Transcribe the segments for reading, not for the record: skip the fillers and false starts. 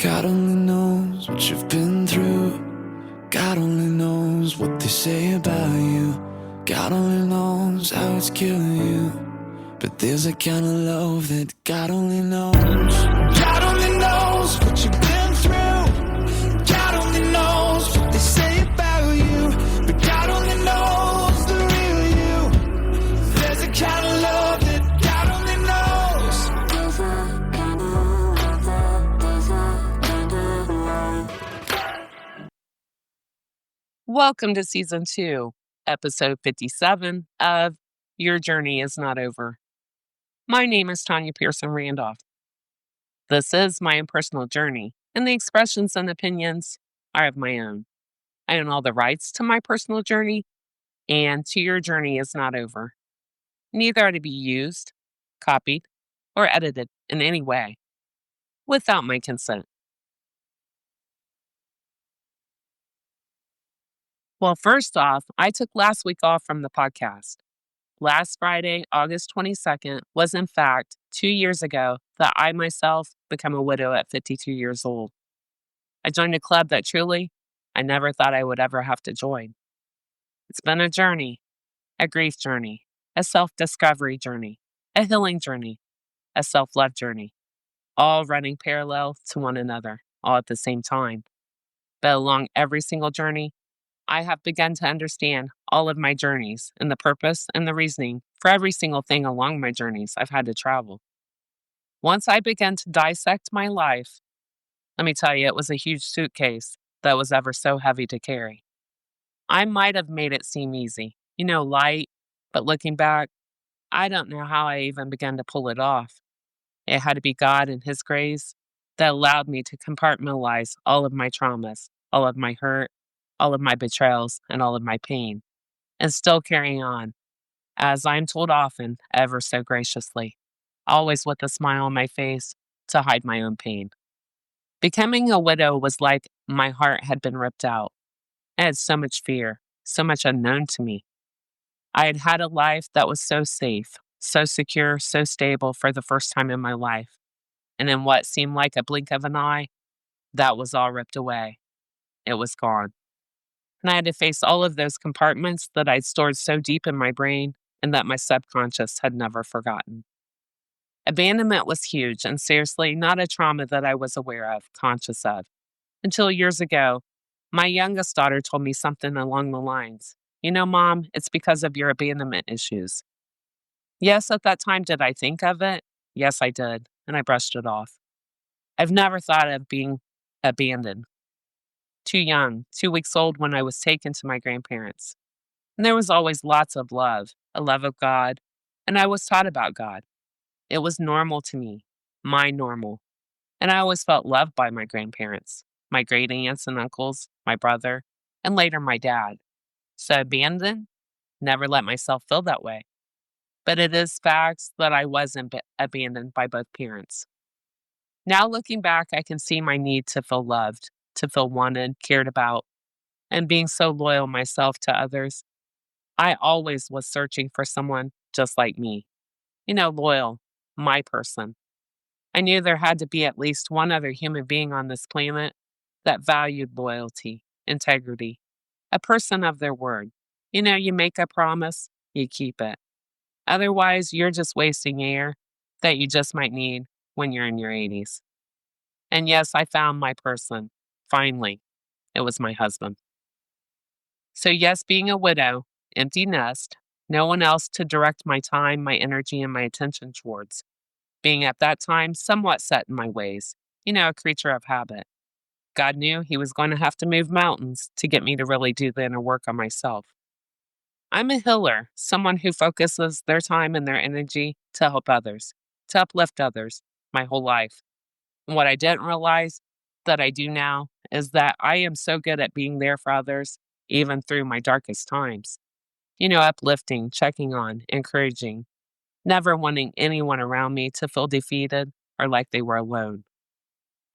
God only knows what you've been through. God only knows what they say about you. God only knows how it's killing you. But there's a kind of love that God only knows. God only knows what you've been through. God only knows what they say about you. But God only knows the real you. There's a kind of love that God only knows. Welcome to Season 2, Episode 57 of Your Journey is Not Over. My name is Tanya Pearson Randolph. This is my own personal journey, and the expressions and opinions are of my own. I own all the rights to my personal journey, and to your journey is not over. Neither are to be used, copied, or edited in any way without my consent. Well, first off, I took last week off from the podcast. Last Friday, August 22nd, was in fact 2 years ago that I myself became a widow at 52 years old. I joined a club that truly I never thought I would ever have to join. It's been a journey, a grief journey, a self-discovery journey, a healing journey, a self-love journey, all running parallel to one another, all at the same time. But along every single journey, I have begun to understand all of my journeys and the purpose and the reasoning for every single thing along my journeys I've had to travel. Once I began to dissect my life, let me tell you, it was a huge suitcase that was ever so heavy to carry. I might have made it seem easy, light, but looking back, I don't know how I even began to pull it off. It had to be God and His grace that allowed me to compartmentalize all of my traumas, all of my hurt, all of my betrayals, and all of my pain, and still carrying on, as I'm told often, ever so graciously, always with a smile on my face to hide my own pain. Becoming a widow was like my heart had been ripped out. I had so much fear, so much unknown to me. I had had a life that was so safe, so secure, so stable for the first time in my life. And in what seemed like a blink of an eye, that was all ripped away. It was gone. And I had to face all of those compartments that I'd stored so deep in my brain and that my subconscious had never forgotten. Abandonment was huge and seriously not a trauma that I was aware of, conscious of. Until years ago, my youngest daughter told me something along the lines, Mom, it's because of your abandonment issues. Yes, at that time, did I think of it? Yes, I did, and I brushed it off. I've never thought of being abandoned. Too young, 2 weeks old when I was taken to my grandparents. And there was always lots of love, a love of God, and I was taught about God. It was normal to me, my normal. And I always felt loved by my grandparents, my great aunts and uncles, my brother, and later my dad. So abandoned? Never let myself feel that way. But it is facts that I wasn't abandoned by both parents. Now looking back, I can see my need to feel loved, to feel wanted, cared about, and being so loyal myself to others. I always was searching for someone just like me. Loyal, my person. I knew there had to be at least one other human being on this planet that valued loyalty, integrity, a person of their word. You make a promise, you keep it. Otherwise, you're just wasting air that you just might need when you're in your 80s. And yes, I found my person. Finally, it was my husband. So yes, being a widow, empty nest, no one else to direct my time, my energy, and my attention towards. Being at that time somewhat set in my ways, a creature of habit. God knew He was going to have to move mountains to get me to really do the inner work on myself. I'm a healer, someone who focuses their time and their energy to help others, to uplift others, my whole life. And what I didn't realize that I do now is that I am so good at being there for others, even through my darkest times. Uplifting, checking on, encouraging, never wanting anyone around me to feel defeated or like they were alone.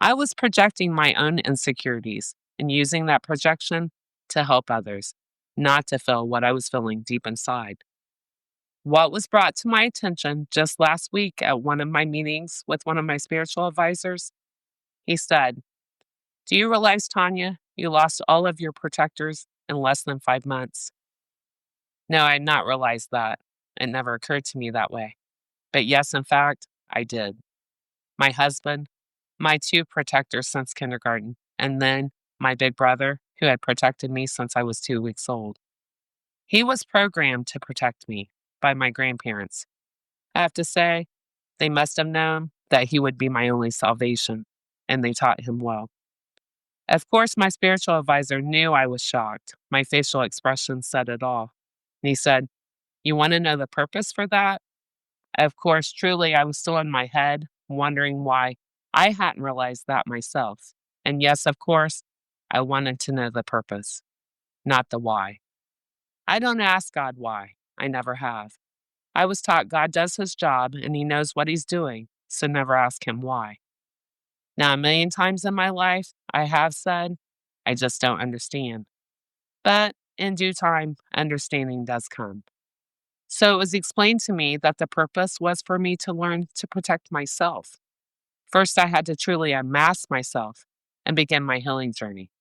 I was projecting my own insecurities and using that projection to help others, not to feel what I was feeling deep inside. What was brought to my attention just last week at one of my meetings with one of my spiritual advisors, he said, Do you realize, Tanya, you lost all of your protectors in less than 5 months? No, I had not realized that. It never occurred to me that way. But yes, in fact, I did. My husband, my two protectors since kindergarten, and then my big brother, who had protected me since I was 2 weeks old. He was programmed to protect me by my grandparents. I have to say, they must have known that he would be my only salvation, and they taught him well. Of course, my spiritual advisor knew I was shocked. My facial expression said it all. And he said, "You want to know the purpose for that?" Of course, truly, I was still in my head, wondering why I hadn't realized that myself. And yes, of course, I wanted to know the purpose, not the why. I don't ask God why. I never have. I was taught God does his job and he knows what he's doing, so never ask him why. Now, a million times in my life, I have said, I just don't understand. But in due time, understanding does come. So it was explained to me that the purpose was for me to learn to protect myself. First, I had to truly unmask myself and begin my healing journey.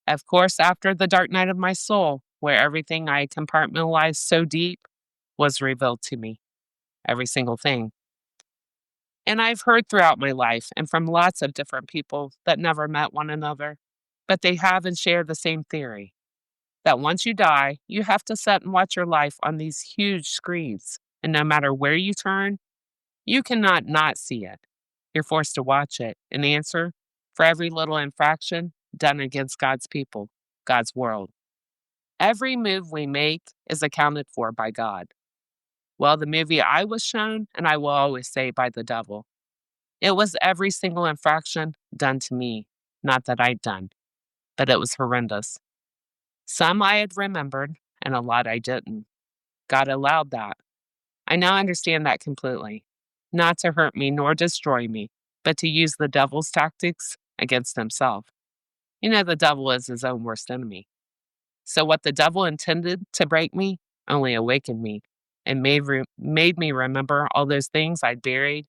Of course, after the dark night of my soul, where everything I compartmentalized so deep was revealed to me, every single thing. And I've heard throughout my life and from lots of different people that never met one another, but they have and share the same theory that once you die, you have to sit and watch your life on these huge screens. And no matter where you turn, you cannot not see it. You're forced to watch it and answer for every little infraction done against God's people, God's world. Every move we make is accounted for by God. Well, the movie I was shown, and I will always say by the devil, it was every single infraction done to me, not that I'd done, but it was horrendous. Some I had remembered, and a lot I didn't. God allowed that. I now understand that completely. Not to hurt me nor destroy me, but to use the devil's tactics against himself. You know, the devil is his own worst enemy. So what the devil intended to break me only awakened me and made me remember all those things I'd buried.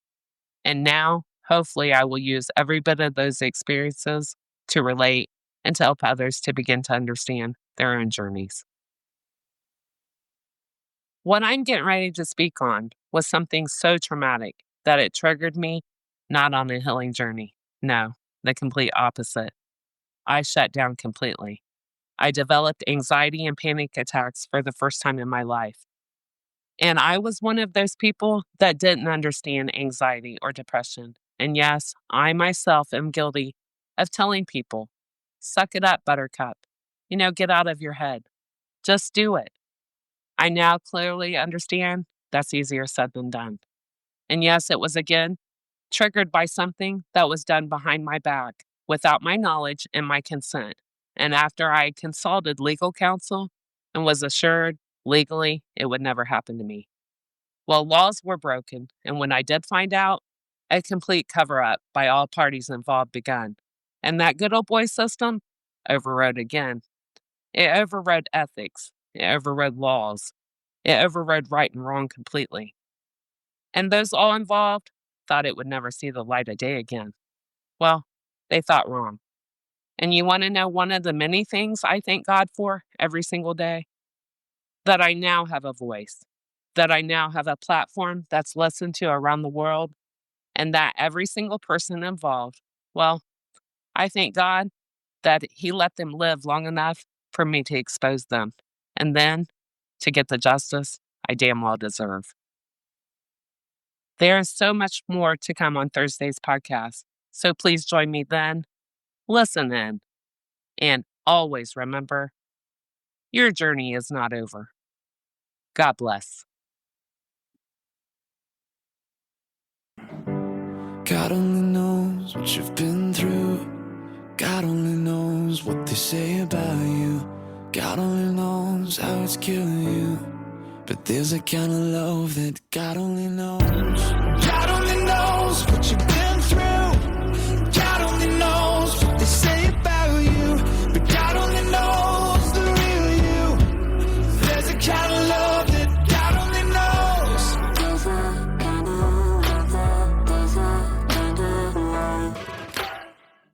And now, hopefully, I will use every bit of those experiences to relate and to help others to begin to understand their own journeys. What I'm getting ready to speak on was something so traumatic that it triggered me not on a healing journey. No, the complete opposite. I shut down completely. I developed anxiety and panic attacks for the first time in my life. And I was one of those people that didn't understand anxiety or depression. And yes, I myself am guilty of telling people, suck it up, buttercup. Get out of your head. Just do it. I now clearly understand that's easier said than done. And yes, it was again triggered by something that was done behind my back without my knowledge and my consent. And after I consulted legal counsel and was assured legally it would never happen to me. Well, laws were broken, and when I did find out, a complete cover up by all parties involved begun. And that good old boy system overrode again. It overrode ethics, it overrode laws, it overrode right and wrong completely. And those all involved thought it would never see the light of day again. Well, they thought wrong. And you want to know one of the many things I thank God for every single day? That I now have a voice, that I now have a platform that's listened to around the world, and that every single person involved, well, I thank God that He let them live long enough for me to expose them, and then to get the justice I damn well deserve. There is so much more to come on Thursday's podcast, so please join me then. Listen in, and always remember, your journey is not over. God bless. God only knows what you've been through. God only knows what they say about you. God only knows how it's killing you. But there's a kind of love that God only knows. God only knows what you've